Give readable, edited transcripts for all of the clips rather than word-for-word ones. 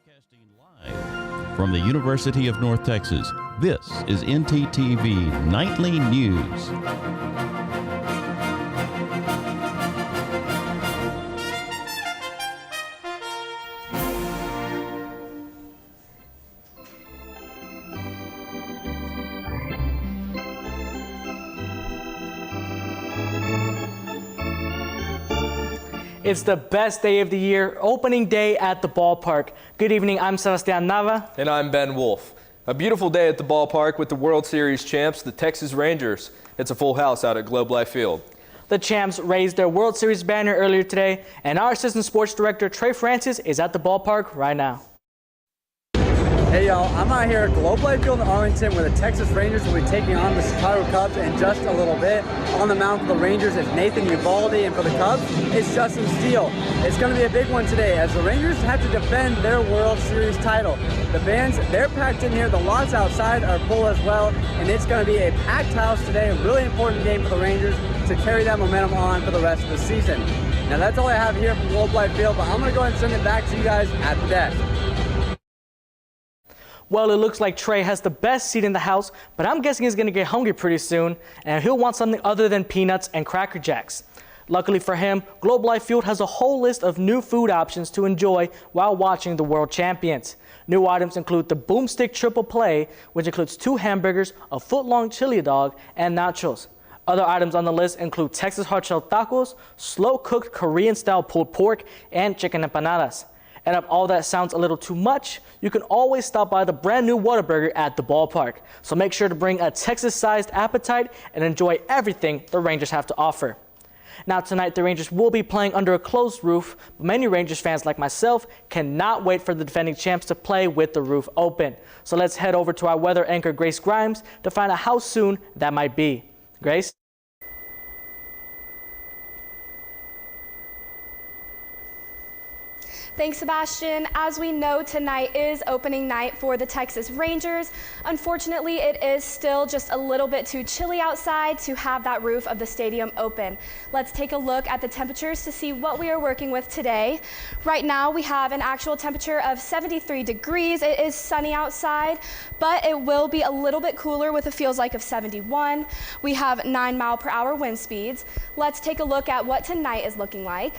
Broadcasting live from the University of North Texas, this is ntTV Nightly News. It's the best day of the year, opening day at the ballpark. Good evening, I'm Sebastian Nava. And I'm Ben Wolf. A beautiful day at the ballpark with the World Series champs, the Texas Rangers. It's a full house out at Globe Life Field. The champs raised their World Series banner earlier today, and our assistant sports director, Trey Francis, is at the ballpark right now. Hey y'all, I'm out here at Globe Life Field in Arlington where the Texas Rangers will be taking on the Chicago Cubs in just a little bit. On the mound for the Rangers is Nathan Eovaldi, and for the Cubs, it's Justin Steele. It's going to be a big one today as the Rangers have to defend their World Series title. The fans, they're packed in here. The lots outside are full as well, and it's going to be a packed house today. A really important game for the Rangers to carry that momentum on for the rest of the season. Now that's all I have here from Globe Life Field, but I'm going to go ahead and send it back to you guys at the desk. Well, it looks like Trey has the best seat in the house, but I'm guessing he's going to get hungry pretty soon, and he'll want something other than peanuts and Cracker Jacks. Luckily for him, Globe Life Field has a whole list of new food options to enjoy while watching the World Champions. New items include the Boomstick Triple Play, which includes 2 hamburgers, a foot-long chili dog, and nachos. Other items on the list include Texas hard-shell tacos, slow-cooked Korean-style pulled pork, and chicken empanadas. And if all that sounds a little too much, you can always stop by the brand new Whataburger at the ballpark. So make sure to bring a Texas-sized appetite and enjoy everything the Rangers have to offer. Now tonight, the Rangers will be playing under a closed roof, but many Rangers fans like myself cannot wait for the defending champs to play with the roof open. So let's head over to our weather anchor, Grace Grimes, to find out how soon that might be. Grace? Thanks, Sebastian. As we know, tonight is opening night for the Texas Rangers. Unfortunately, it is still just a little bit too chilly outside to have that roof of the stadium open. Let's take a look at the temperatures to see what we are working with today. Right now, we have an actual temperature of 73 degrees. It is sunny outside, but it will be a little bit cooler with a feels like of 71. We have 9-mile-per-hour wind speeds. Let's take a look at what tonight is looking like.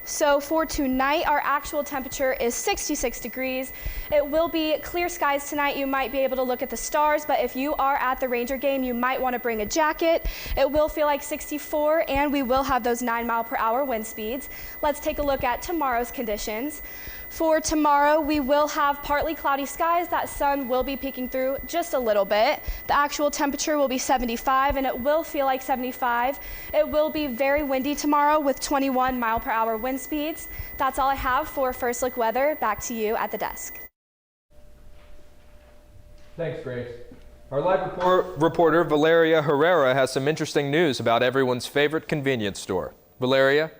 So for tonight, our actual temperature is 66 degrees. It will be clear skies tonight. You might be able to look at the stars, but if you are at the Ranger game, you might want to bring a jacket. It will feel like 64, and we will have those 9-mile-per-hour wind speeds. Let's take a look at tomorrow's conditions. For tomorrow, we will have partly cloudy skies. That sun will be peeking through just a little bit. The actual temperature will be 75, and it will feel like 75. It will be very windy tomorrow with 21-mile-per-hour wind speeds. That's all I have for First Look Weather. Back to you at the desk. Thanks, Grace. Our live reporter, Valeria Herrera, has some interesting news about everyone's favorite convenience store. Valeria?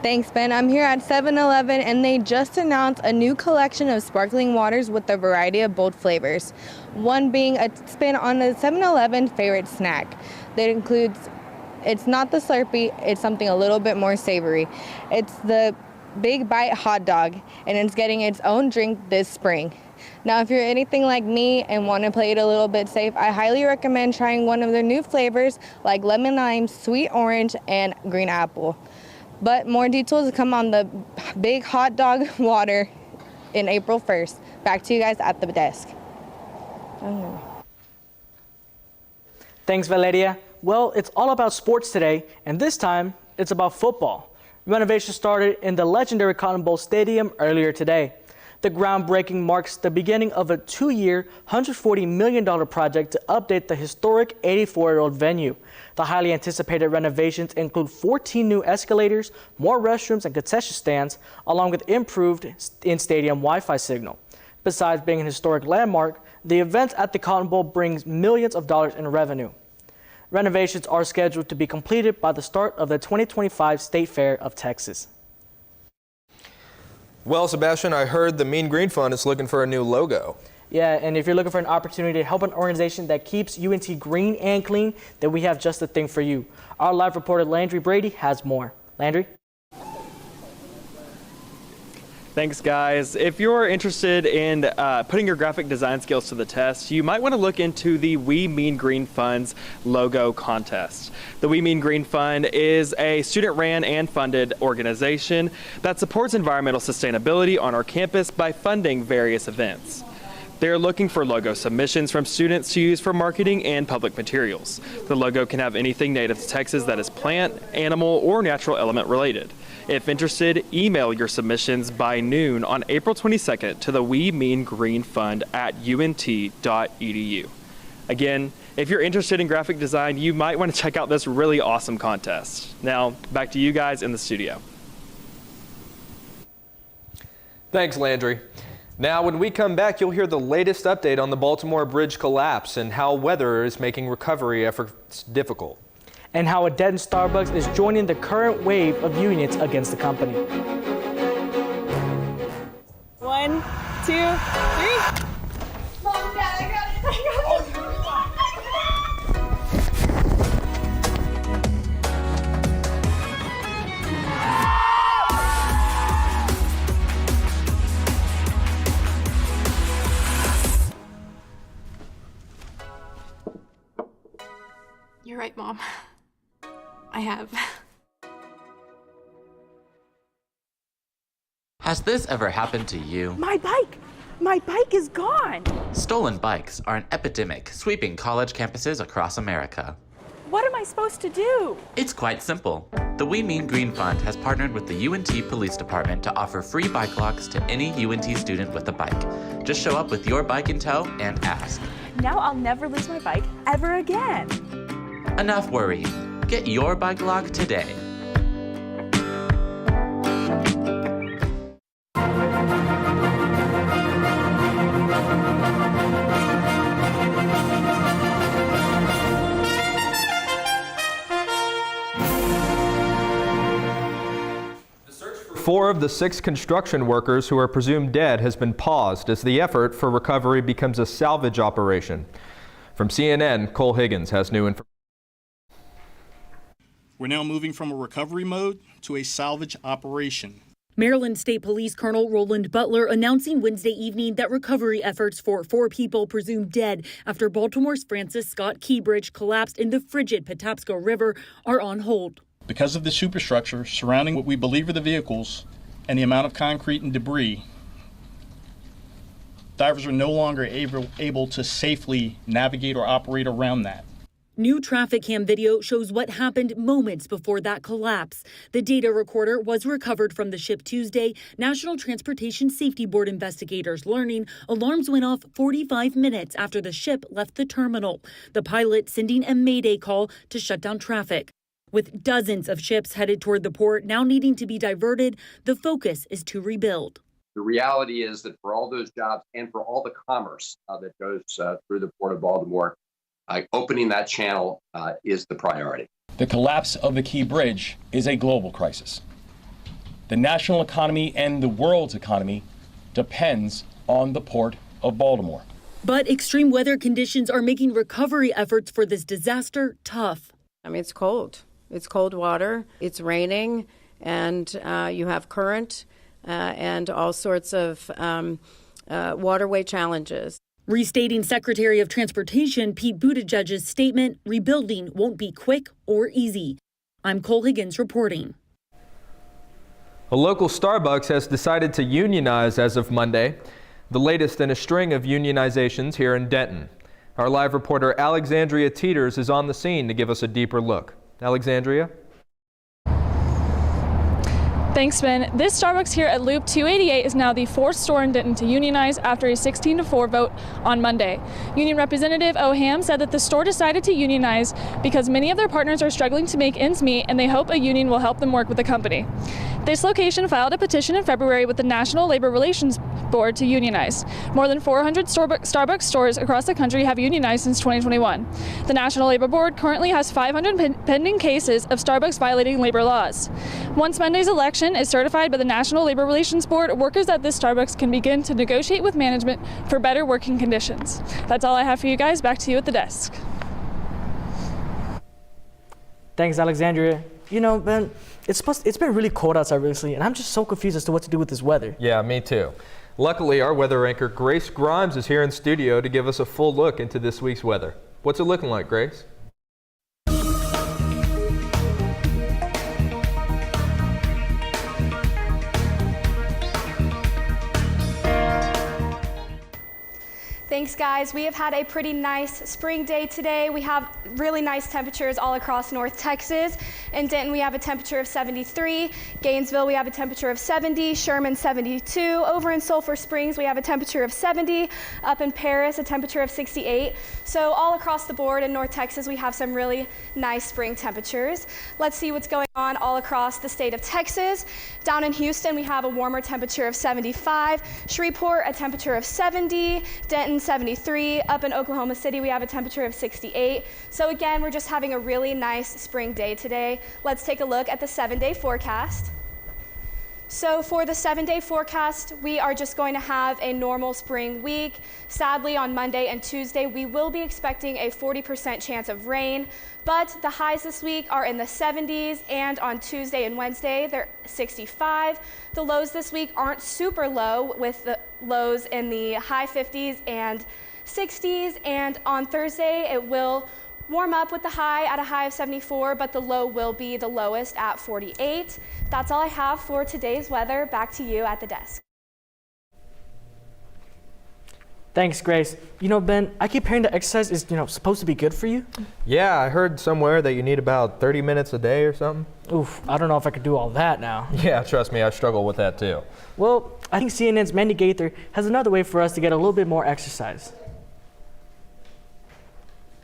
Thanks, Ben. I'm here at 7-Eleven, and they just announced a new collection of sparkling waters with a variety of bold flavors. One being a spin on a 7-Eleven favorite snack. That includes, it's not the Slurpee, it's something a little bit more savory. It's the Big Bite hot dog, and it's getting its own drink this spring. Now, if you're anything like me and want to play it a little bit safe, I highly recommend trying one of their new flavors like lemon lime, sweet orange, and green apple. But more details come on the big hot dog water in April 1st. Back to you guys at the desk. Thanks, Valeria. Well, it's all about sports today, and this time it's about football. Renovation started in the legendary Cotton Bowl Stadium earlier today. The groundbreaking marks the beginning of a 2-year, $140 million project to update the historic 84-year-old venue. The highly anticipated renovations include 14 new escalators, more restrooms and concession stands, along with improved in-stadium Wi-Fi signal. Besides being an historic landmark, the event at the Cotton Bowl brings millions of dollars in revenue. Renovations are scheduled to be completed by the start of the 2025 State Fair of Texas. Well, Sebastian, I heard the Mean Green Fund is looking for a new logo. Yeah, and if you're looking for an opportunity to help an organization that keeps UNT green and clean, then we have just the thing for you. Our live reporter Landry Brady has more. Landry? Thanks, guys. If you're interested in putting your graphic design skills to the test, you might want to look into the We Mean Green Fund's logo contest. The We Mean Green Fund is a student-ran and funded organization that supports environmental sustainability on our campus by funding various events. They're looking for logo submissions from students to use for marketing and public materials. The logo can have anything native to Texas that is plant, animal, or natural element related. If interested, email your submissions by noon on April 22nd to the We Mean Green Fund at unt.edu. Again, if you're interested in graphic design, you might want to check out this really awesome contest. Now, back to you guys in the studio. Thanks, Landry. Now, when we come back, you'll hear the latest update on the Baltimore bridge collapse and how weather is making recovery efforts difficult. And how a dead Starbucks is joining the current wave of unions against the company. 1, 2, 3. Mom, Dad, I got it. You're right, Mom. I have. Has this ever happened to you? My bike! My bike is gone! Stolen bikes are an epidemic sweeping college campuses across America. What am I supposed to do? It's quite simple. The We Mean Green Fund has partnered with the UNT Police Department to offer free bike locks to any UNT student with a bike. Just show up with your bike in tow and ask. Now I'll never lose my bike ever again. Enough worrying. Get your bike lock today. Four of the 6 construction workers who are presumed dead has been paused as the effort for recovery becomes a salvage operation. From CNN, Cole Higgins has new information. We're now moving from a recovery mode to a salvage operation. Maryland State Police Colonel Roland Butler announcing Wednesday evening that recovery efforts for 4 people presumed dead after Baltimore's Francis Scott Key Bridge collapsed in the frigid Patapsco River are on hold. Because of the superstructure surrounding what we believe are the vehicles and the amount of concrete and debris, divers are no longer able to safely navigate or operate around that. New traffic cam video shows what happened moments before that collapse. The data recorder was recovered from the ship Tuesday. National Transportation Safety Board investigators learning alarms went off 45 minutes after the ship left the terminal. The pilot sending a mayday call to shut down traffic. With dozens of ships headed toward the port now needing to be diverted, the focus is to rebuild. The reality is that for all those jobs and for all the commerce that goes through the Port of Baltimore, opening that channel is the priority. The collapse of the Key Bridge is a global crisis. The national economy and the world's economy depends on the Port of Baltimore. But extreme weather conditions are making recovery efforts for this disaster tough. I mean, it's cold. It's cold water. It's raining, and you have current and all sorts of waterway challenges. Restating Secretary of Transportation Pete Buttigieg's statement, rebuilding won't be quick or easy. I'm Cole Higgins reporting. A local Starbucks has decided to unionize as of Monday, the latest in a string of unionizations here in Denton. Our live reporter Alexandria Teeters is on the scene to give us a deeper look. Alexandria? Thanks, Ben. This Starbucks here at Loop 288 is now the 4th store in Denton to unionize after a 16-4 vote on Monday. Union Representative O'Ham said that the store decided to unionize because many of their partners are struggling to make ends meet and they hope a union will help them work with the company. This location filed a petition in February with the National Labor Relations Board to unionize. More than 400 Starbucks stores across the country have unionized since 2021. The National Labor Board currently has 500 pending cases of Starbucks violating labor laws. Once Monday's election is certified by the National Labor Relations Board, workers at this Starbucks can begin to negotiate with management for better working conditions. That's all I have for you guys. Back to you at the desk. Thanks, Alexandria. You know, Ben, it's been really cold outside recently, and I'm just so confused as to what to do with this weather. Yeah, me too. Luckily, our weather anchor Grace Grimes is here in studio to give us a full look into this week's weather. What's it looking like, Grace? Thanks, guys. We have had a pretty nice spring day today. We have really nice temperatures all across North Texas. In Denton, we have a temperature of 73. Gainesville, we have a temperature of 70. Sherman, 72. Over in Sulphur Springs, we have a temperature of 70. Up in Paris, a temperature of 68. So all across the board in North Texas, we have some really nice spring temperatures. Let's see what's going on all across the state of Texas. Down in Houston, we have a warmer temperature of 75. Shreveport, a temperature of 70. Denton, 73. Up in Oklahoma City, we have a temperature of 68. So again, we're just having a really nice spring day today. Let's take a look at the 7-day forecast. So for the 7-day forecast, we are just going to have a normal spring week. Sadly, on Monday and Tuesday, we will be expecting a 40% chance of rain, but the highs this week are in the 70s, and on Tuesday and Wednesday, they're 65. The lows this week aren't super low, with the lows in the high 50s and 60s, and on Thursday, it will warm up with the high at a high of 74, but the low will be the lowest at 48. That's all I have for today's weather. Back to you at the desk. Thanks, Grace. You know, Ben, I keep hearing that exercise is, supposed to be good for you. Yeah, I heard somewhere that you need about 30 minutes a day or something. Oof, I don't know if I could do all that now. Yeah, trust me, I struggle with that too. Well, I think CNN's Mandy Gaither has another way for us to get a little bit more exercise.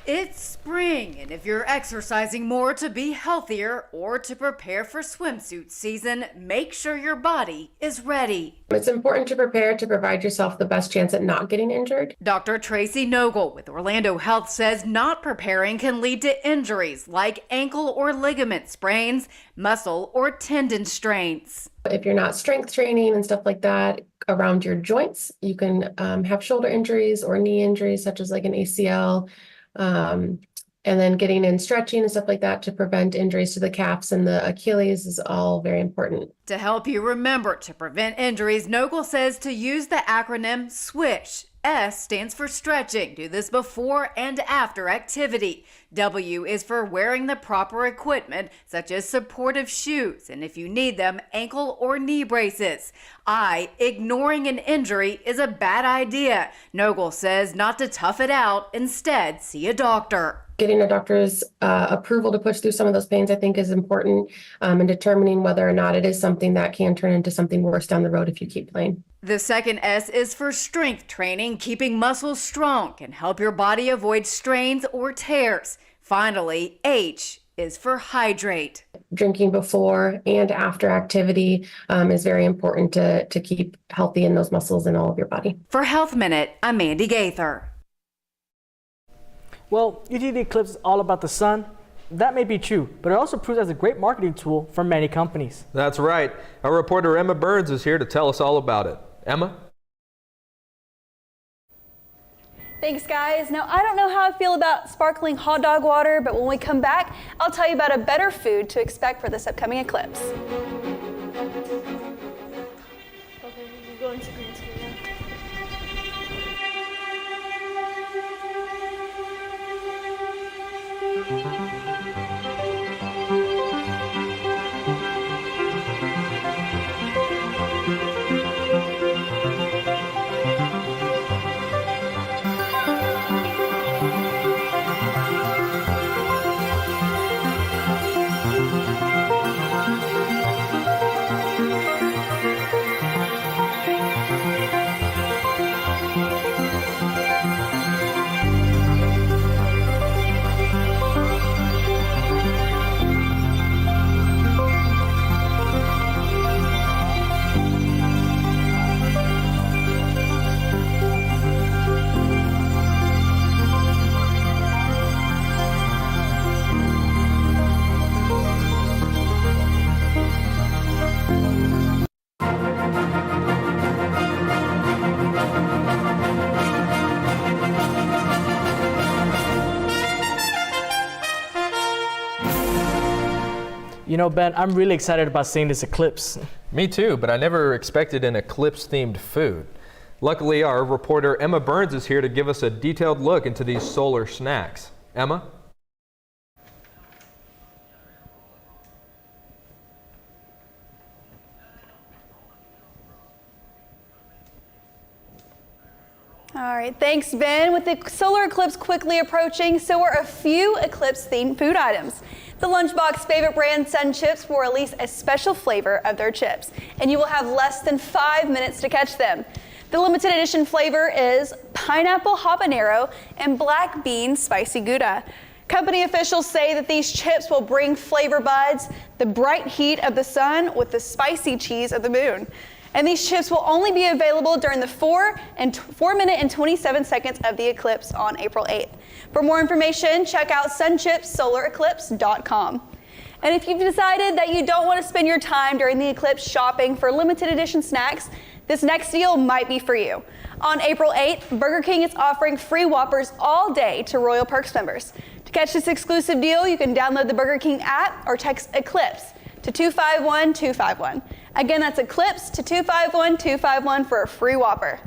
It's spring, and if you're exercising more to be healthier or to prepare for swimsuit season, make sure your body is ready. It's important to prepare to provide yourself the best chance at not getting injured. Dr. Tracy Nogle with Orlando Health says not preparing can lead to injuries like ankle or ligament sprains, muscle or tendon strains. If you're not strength training and stuff like that around your joints, you can have shoulder injuries or knee injuries, such as like an ACL. And then getting in stretching and stuff like that to prevent injuries to the calves and the Achilles is all very important. To help you remember to prevent injuries, Nogle says to use the acronym SWISH. S stands for stretching. Do this before and after activity. W is for wearing the proper equipment, such as supportive shoes, and if you need them, ankle or knee braces. I, ignoring an injury is a bad idea. Nogle says not to tough it out, instead see a doctor. Getting a doctor's approval to push through some of those pains, I think, is important in determining whether or not it is something that can turn into something worse down the road if you keep playing. The second S is for strength training. Keeping muscles strong can help your body avoid strains or tears. Finally, H is for hydrate. Drinking before and after activity is very important to keep healthy in those muscles in all of your body. For Health Minute, I'm Mandy Gaither. Well, you think the eclipse is all about the sun? That may be true, but it also proves as a great marketing tool for many companies. That's right. Our reporter Emma Burns is here to tell us all about it. Emma? Thanks, guys. Now, I don't know how I feel about sparkling hot dog water, but when we come back, I'll tell you about a better food to expect for this upcoming eclipse. Okay, we're going to green screen now. You know, Ben, I'm really excited about seeing this eclipse. Me too, but I never expected an eclipse-themed food. Luckily, our reporter Emma Burns is here to give us a detailed look into these solar snacks. Emma? All right, thanks, Ben. With the solar eclipse quickly approaching, so are a few eclipse-themed food items. The Lunchbox favorite brand Sun Chips will release a special flavor of their chips, and you will have less than 5 minutes to catch them. The limited edition flavor is pineapple habanero and black bean spicy Gouda. Company officials say that these chips will bring flavor buds, the bright heat of the sun with the spicy cheese of the moon. And these chips will only be available during the 4 minute and 27 seconds of the eclipse on April 8th. For more information, check out sunchipssolareclipse.com. And if you've decided that you don't want to spend your time during the eclipse shopping for limited edition snacks, this next deal might be for you. On April 8th, Burger King is offering free Whoppers all day to Royal Perks members. To catch this exclusive deal, you can download the Burger King app or text Eclipse to 251-251. Again, that's Eclipse to 251-251 for a free Whopper.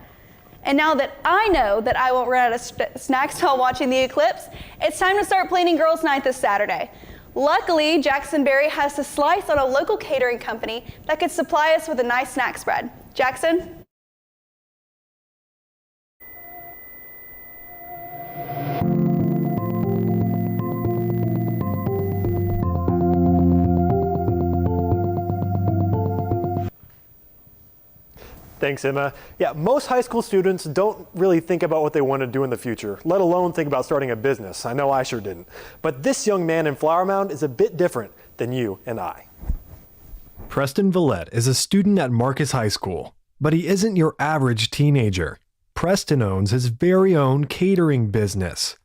And now that I know that I won't run out of snacks while watching the eclipse, it's time to start planning girls' night this Saturday. Luckily, Jackson Berry has a slice on a local catering company that could supply us with a nice snack spread. Jackson? Thanks, Emma. Yeah, most high school students don't really think about what they want to do in the future, let alone think about starting a business. I know I sure didn't. But this young man in Flower Mound is a bit different than you and I. Preston Villette is a student at Marcus High School, but he isn't your average teenager. Preston owns his very own catering business.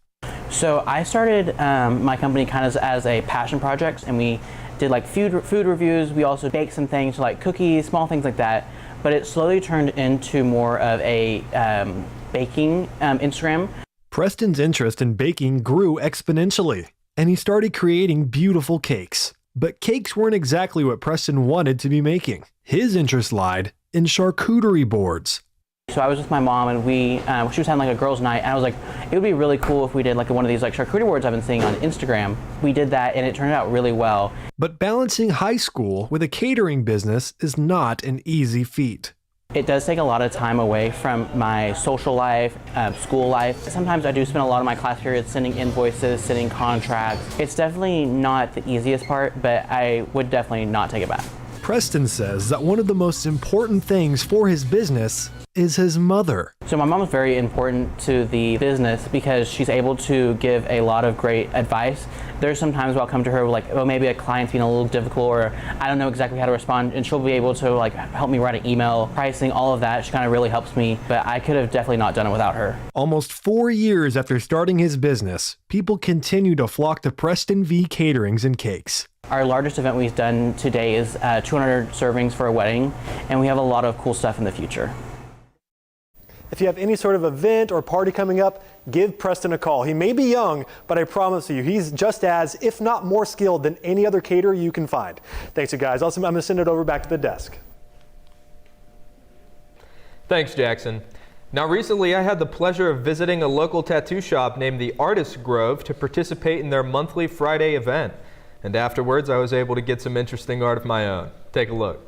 So I started my company kind of as a passion project, and we did like food reviews. We also baked some things like cookies, small things like that. But it slowly turned into more of a baking Instagram. Preston's interest in baking grew exponentially, and he started creating beautiful cakes. But cakes weren't exactly what Preston wanted to be making. His interest lied in charcuterie boards. So I was with my mom, and she was having like a girls' night, and I was like, it would be really cool if we did like one of these like charcuterie boards I've been seeing on Instagram. We did that, and it turned out really well. But balancing high school with a catering business is not an easy feat. It does take a lot of time away from my social life, school life. Sometimes I do spend a lot of my class periods sending invoices, sending contracts. It's definitely not the easiest part, but I would definitely not take it back. Preston says that one of the most important things for his business is his mother. So my mom is very important to the business because she's able to give a lot of great advice. There's some times where I'll come to her like, oh, maybe a client's being a little difficult, or I don't know exactly how to respond, and she'll be able to like help me write an email, pricing, all of that. She kind of really helps me, but I could have definitely not done it without her. Almost 4 years after starting his business, people continue to flock to Preston V Caterings and Cakes. Our largest event we've done today is 200 servings for a wedding, and we have a lot of cool stuff in the future. If you have any sort of event or party coming up, give Preston a call. He may be young, but I promise you, he's just as, if not more skilled than any other caterer you can find. Thanks, you guys. I'm going to send it over back to the desk. Thanks, Jackson. Now, recently I had the pleasure of visiting a local tattoo shop named the Artist Grove to participate in their monthly Friday event. And afterwards, I was able to get some interesting art of my own. Take a look.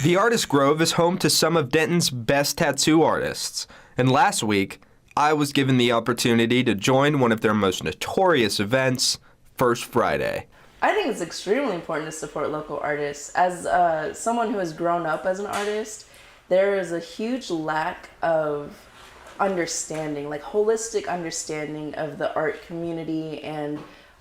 The Artist Grove is home to some of Denton's best tattoo artists. And last week, I was given the opportunity to join one of their most notorious events, First Friday. I think it's extremely important to support local artists. As someone who has grown up as an artist, there is a huge lack of understanding, like holistic understanding of the art community and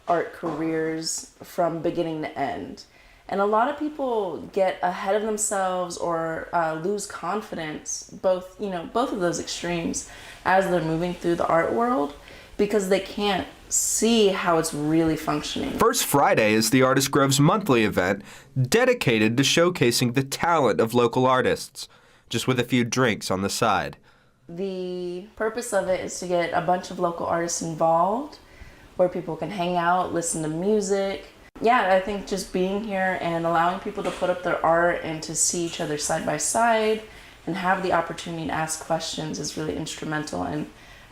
art careers from beginning to end. And a lot of people get ahead of themselves or lose confidence, both of those extremes, as they're moving through the art world, because they can't see how it's really functioning. First Friday is the Artist Grove's monthly event dedicated to showcasing the talent of local artists, just with a few drinks on the side. The purpose of it is to get a bunch of local artists involved where people can hang out, listen to music. Yeah, I think just being here and allowing people to put up their art and to see each other side by side and have the opportunity to ask questions is really instrumental in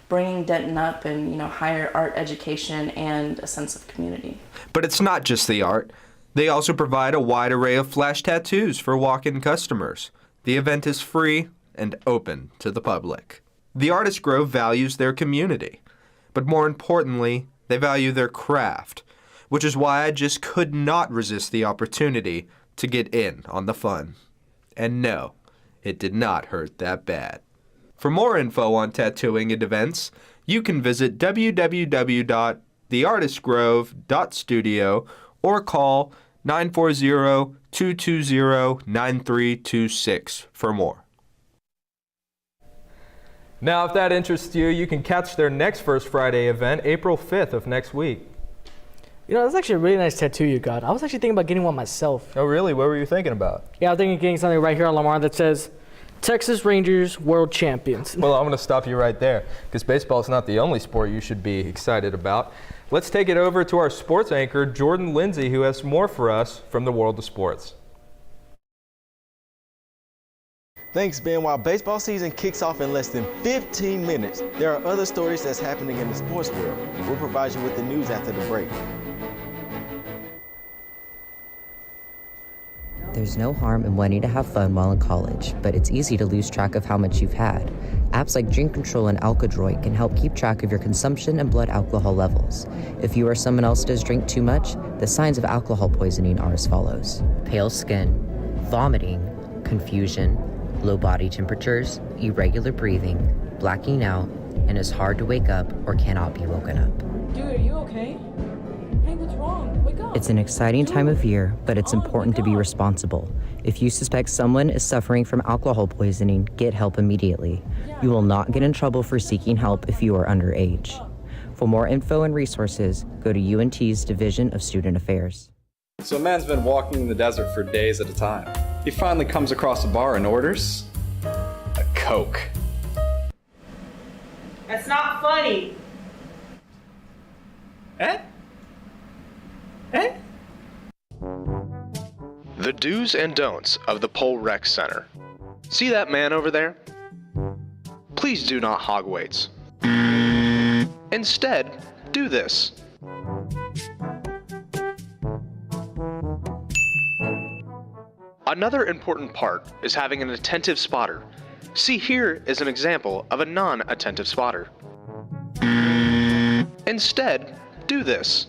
bringing Denton up in, higher art education and a sense of community. But it's not just the art. They also provide a wide array of flash tattoos for walk-in customers. The event is free and open to the public. The Artist Grove values their community, but more importantly, they value their craft, which is why I just could not resist the opportunity to get in on the fun. And no, it did not hurt that bad. For more info on tattooing and events, you can visit www.theartistgrove.studio or call 940-220-9326 for more. Now, if that interests you, you can catch their next First Friday event, April 5th of next week. That's actually a really nice tattoo you got. I was actually thinking about getting one myself. Oh, really? What were you thinking about? Yeah, I was thinking of getting something right here on Lamar that says, Texas Rangers World Champions. Well, I'm going to stop you right there, because baseball is not the only sport you should be excited about. Let's take it over to our sports anchor, Jordan Lindsay, who has more for us from the world of sports. Thanks, Ben. While baseball season kicks off in less than 15 minutes, there are other stories that's happening in the sports world. We'll provide you with the news after the break. There's no harm in wanting to have fun while in college, but it's easy to lose track of how much you've had. Apps like Drink Control and Alkadroid can help keep track of your consumption and blood alcohol levels. If you or someone else does drink too much, the signs of alcohol poisoning are as follows: pale skin, vomiting, confusion, low body temperatures, irregular breathing, blacking out, and is hard to wake up or cannot be woken up. Dude, are you okay? Hey, what's wrong? Wake up. It's an exciting time of year, but it's important to be responsible. If you suspect someone is suffering from alcohol poisoning, get help immediately. You will not get in trouble for seeking help if you are underage. For more info and resources, go to UNT's Division of Student Affairs. So a man's been walking in the desert for days at a time. He finally comes across a bar and orders a Coke. That's not funny. Eh? The do's and don'ts of the Pole Rec Center. See that man over there? Please do not hog weights. Instead, do this. Another important part is having an attentive spotter. See, here is an example of a non-attentive spotter. Instead, do this.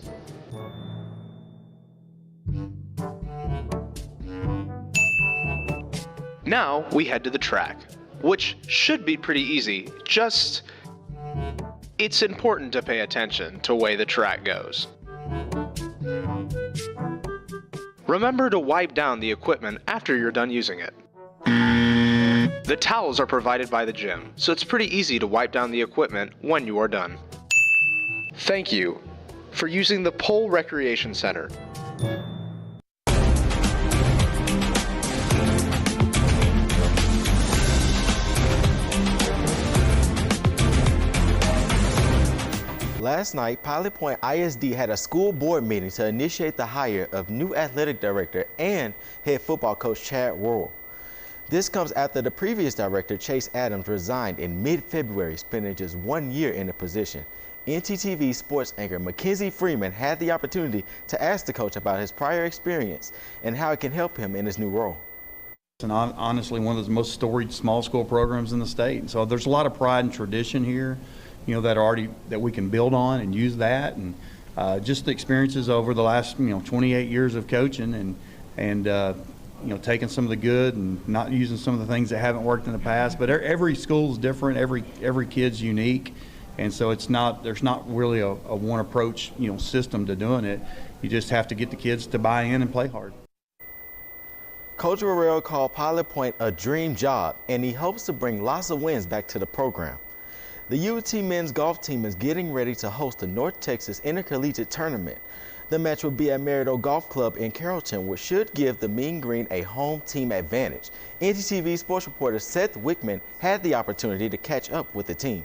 Now we head to the track, which should be pretty easy, just it's important to pay attention to the way the track goes. Remember to wipe down the equipment after you're done using it. The towels are provided by the gym, so it's pretty easy to wipe down the equipment when you are done. Thank you for using the Pole Recreation Center. Last night, Pilot Point ISD had a school board meeting to initiate the hire of new athletic director and head football coach Chad Worrell. This comes after the previous director, Chase Adams, resigned in mid-February, spending just 1 year in the position. ntTV sports anchor Mackenzie Freeman had the opportunity to ask the coach about his prior experience and how it can help him in his new role. And honestly, one of the most storied small school programs in the state. And so there's a lot of pride and tradition here, that we can build on and use that, and just the experiences over the last 28 years of coaching, and taking some of the good and not using some of the things that haven't worked in the past. But every school is different, every kid's unique, and so there's not really a one approach system to doing it. You just have to get the kids to buy in and play hard. Coach Worrell called Pilot Point a dream job, and he hopes to bring lots of wins back to the program. The UT men's golf team is getting ready to host the North Texas Intercollegiate Tournament. The match will be at Merrido Golf Club in Carrollton, which should give the Mean Green a home team advantage. ntTV sports reporter Seth Wickman had the opportunity to catch up with the team.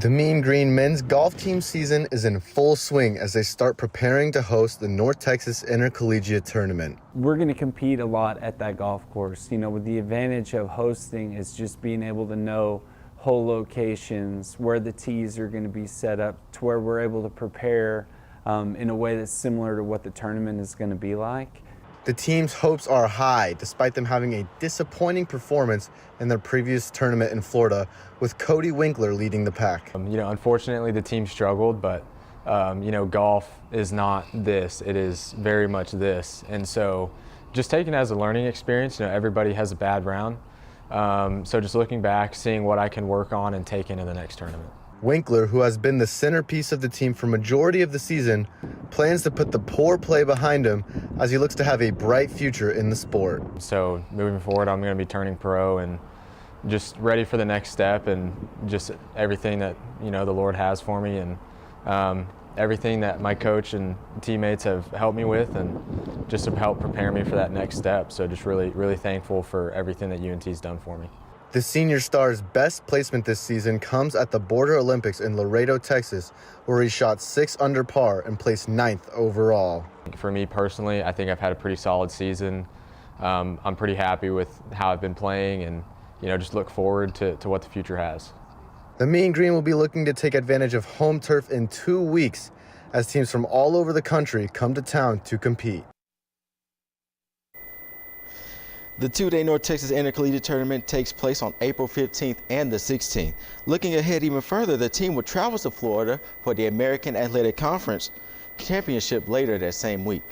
The Mean Green men's golf team season is in full swing as they start preparing to host the North Texas Intercollegiate Tournament. We're going to compete a lot at that golf course. You know, with the advantage of hosting is just being able to know hole locations, where the tees are going to be set up, to where we're able to prepare in a way that's similar to what the tournament is going to be like. The team's hopes are high, despite them having a disappointing performance in their previous tournament in Florida, with Cody Winkler leading the pack. Unfortunately, the team struggled, but golf is not this. It is very much this. And so just taking it as a learning experience, everybody has a bad round. So just looking back, seeing what I can work on and take into the next tournament. Winkler, who has been the centerpiece of the team for majority of the season, plans to put the poor play behind him as he looks to have a bright future in the sport. So moving forward, I'm going to be turning pro and just ready for the next step and just everything that, the Lord has for me and everything that my coach and teammates have helped me with and just to help prepare me for that next step. So just really, really thankful for everything that UNT's done for me. The senior star's best placement this season comes at the Border Olympics in Laredo, Texas, where he shot 6 under par and placed 9th overall. For me personally, I think I've had a pretty solid season. I'm pretty happy with how I've been playing and, just look forward to what the future has. The Mean Green will be looking to take advantage of home turf in 2 weeks as teams from all over the country come to town to compete. The two-day North Texas Intercollegiate Tournament takes place on April 15th and the 16th. Looking ahead even further, the team will travel to Florida for the American Athletic Conference Championship later that same week.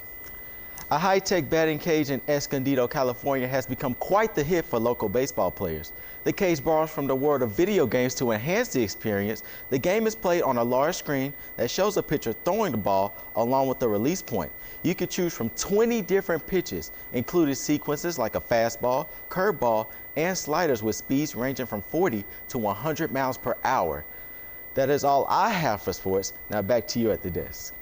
A high-tech batting cage in Escondido, California has become quite the hit for local baseball players. The cage borrows from the world of video games to enhance the experience. The game is played on a large screen that shows a pitcher throwing the ball along with the release point. You can choose from 20 different pitches, including sequences like a fastball, curveball, and sliders with speeds ranging from 40 to 100 miles per hour. That is all I have for sports. Now back to you at the desk.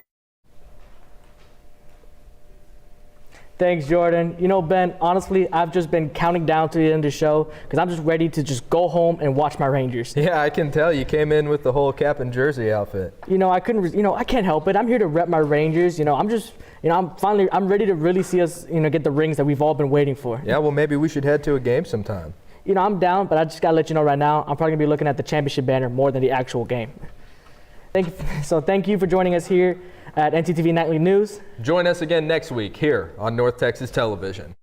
Thanks, Jordan. Ben, honestly, I've just been counting down to the end of the show because I'm just ready to just go home and watch my Rangers. Yeah, I can tell you came in with the whole cap and jersey outfit. I can't help it. I'm here to rep my Rangers. I'm ready to really see us, get the rings that we've all been waiting for. Yeah, well, maybe we should head to a game sometime. I'm down, but I just got to let you know right now, I'm probably going to be looking at the championship banner more than the actual game. Thank you for joining us here at ntTV Nightly News. Join us again next week here on North Texas Television.